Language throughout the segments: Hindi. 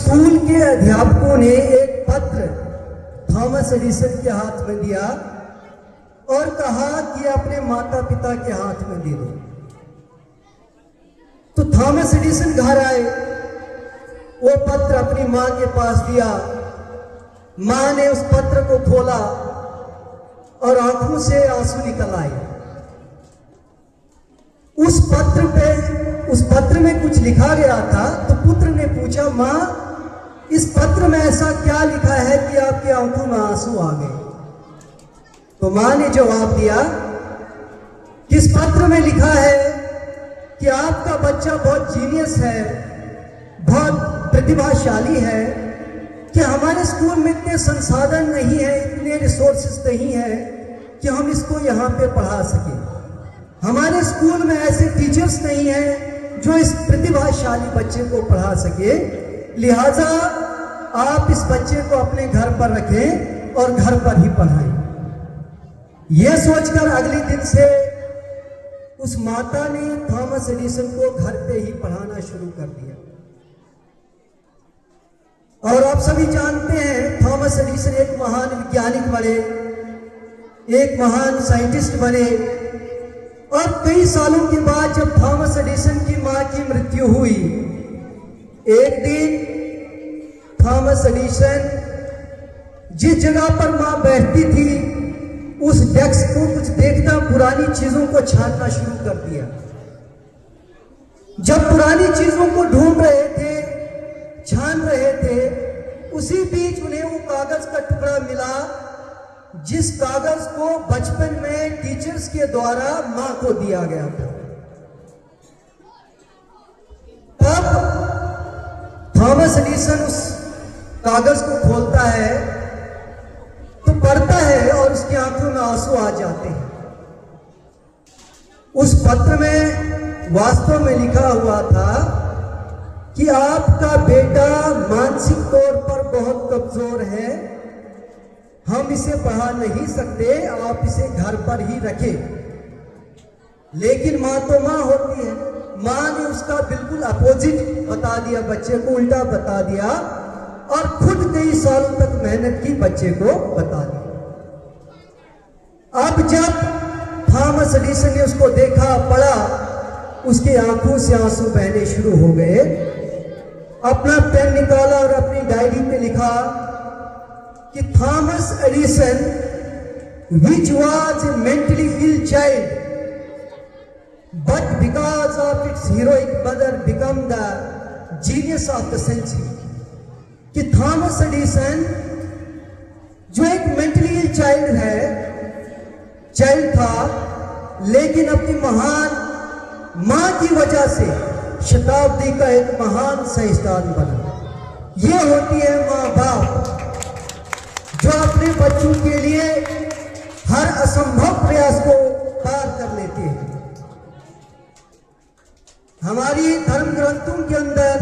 स्कूल के अध्यापकों ने एक पत्र थॉमस एडिसन के हाथ में दिया और कहा कि अपने माता पिता के हाथ में दे दो। तो थॉमस एडिसन घर आए, वो पत्र अपनी मां के पास दिया। मां ने उस पत्र को खोला और आंखों से आंसू निकल आए। उस पत्र में कुछ लिखा गया था। तो पुत्र ने पूछा, मां, इस पत्र में ऐसा क्या लिखा है कि आपकी आंखों में आंसू आ गए? तो मां ने जवाब दिया कि इस पत्र में लिखा है कि आपका बच्चा बहुत जीनियस है, बहुत प्रतिभाशाली है, कि हमारे स्कूल में इतने संसाधन नहीं है, इतने रिसोर्सेस नहीं है कि हम इसको यहाँ पे पढ़ा सके। हमारे स्कूल में ऐसे टीचर्स नहीं हैं जो इस प्रतिभाशाली बच्चे को पढ़ा सके। लिहाजा आप इस बच्चे को अपने घर पर रखें और घर पर ही पढ़ाएं। यह सोचकर अगले दिन से उस माता ने थॉमस एडिसन को घर पे ही पढ़ाना शुरू कर दिया। और आप सभी जानते हैं, थॉमस एडिसन एक महान वैज्ञानिक बने, एक महान साइंटिस्ट बने। और कई सालों के बाद जब थॉमस एडिसन की मां की मृत्यु हुई, एक दिन थॉमस एडिसन जिस जगह पर मां बैठती थी उस डेस्क को कुछ देखना, पुरानी चीजों को छानना शुरू कर दिया। जब पुरानी चीजों को ढूंढ रहे थे, छान रहे थे, उसी बीच उन्हें वो कागज का टुकड़ा मिला जिस कागज को बचपन में टीचर्स के द्वारा मां को दिया गया था। तब थॉमस एडिसन उस कागज को खोलता है तो पढ़ता है और उसकी आंखों में आंसू आ जाते हैं। उस पत्र में वास्तव में लिखा हुआ था कि आपका बेटा मानसिक तौर पर बहुत कमजोर है, हम इसे पढ़ा नहीं सकते, आप इसे घर पर ही रखें। लेकिन मां तो मां होती है, मां ने उसका बिल्कुल अपोजिट बता दिया, बच्चे को उल्टा बता दिया और खुद कई सालों तक मेहनत की, बच्चे को बता दिया। अब जब थॉमस एडिसन ने उसको देखा, पढ़ा, उसकी आंखों से आंसू बहने शुरू हो गए। अपना पेन निकाला और अपनी डायरी पे लिखा कि Thomas Edison, which was a mentally ill child, but because of its heroic mother become the genius of the century। कि थॉमस एडिसन जो एक मेंटली इल चाइल्ड था, लेकिन अपनी महान मां की वजह से शताब्दी का एक महान साइंसदान बना। ये होती है मां बाप जो अपने बच्चों के लिए हर असंभव प्रयास को पार कर लेते हैं। हमारी धर्म ग्रंथों के अंदर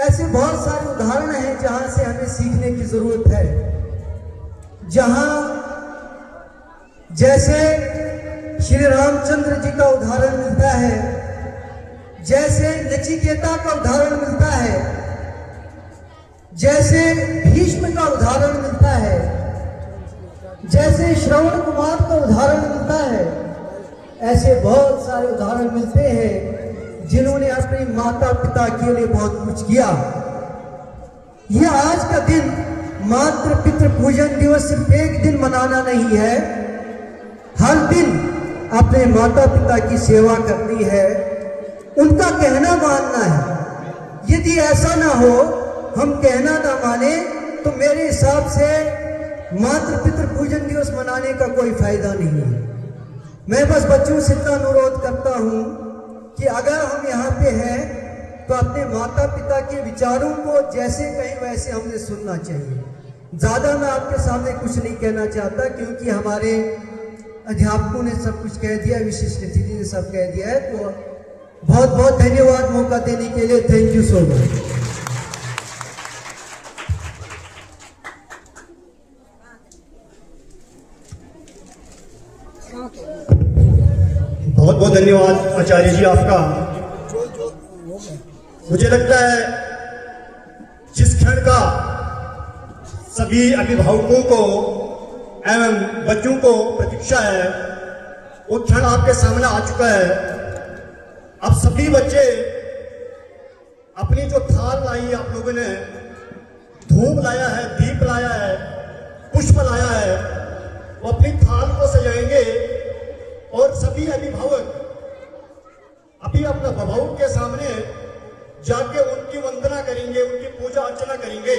ऐसे बहुत सारे उदाहरण हैं जहां से हमें सीखने की जरूरत है। जहां जैसे श्री रामचंद्र जी का उदाहरण मिलता है, जैसे नचिकेता का उदाहरण मिलता है, जैसे भीष्म का उदाहरण मिलता है, जैसे श्रवण कुमार का उदाहरण मिलता है। ऐसे बहुत सारे उदाहरण मिलते हैं जिन्होंने अपने माता पिता के लिए बहुत कुछ किया। यह आज का दिन मातृ पितृ पूजन दिवस सिर्फ एक दिन मनाना नहीं है, हर दिन अपने माता पिता की सेवा करनी है, उनका कहना मानना है। यदि ऐसा ना हो, हम कहना ना माने, तो मेरे हिसाब से मातृ पितृ पूजन दिवस मनाने का कोई फायदा नहीं है। मैं बस बच्चों से इतना अनुरोध करता हूं कि अगर हम यहाँ पे हैं तो अपने माता पिता के विचारों को जैसे कहें वैसे हमने सुनना चाहिए। ज्यादा मैं आपके सामने कुछ नहीं कहना चाहता, क्योंकि हमारे अध्यापकों ने सब कुछ कह दिया, विशिष्ट अतिथि ने सब कह दिया है। तो बहुत बहुत धन्यवाद मौका देने के लिए। Thank you so much. बहुत बहुत धन्यवाद आचार्य जी आपका। मुझे लगता है जिस क्षण का सभी अभिभावकों को एवं बच्चों को प्रतीक्षा है, वो क्षण आपके सामने आ चुका है। अब सभी बच्चे अपनी जो थाल लाई है, आप लोगों ने धूप लाया है, दीप लाया है, पुष्प लाया है, वो अपनी थाल को सजाएंगे और सभी अभिभावक अभी अपने अभिभावक के सामने जाके उनकी वंदना करेंगे, उनकी पूजा अर्चना करेंगे।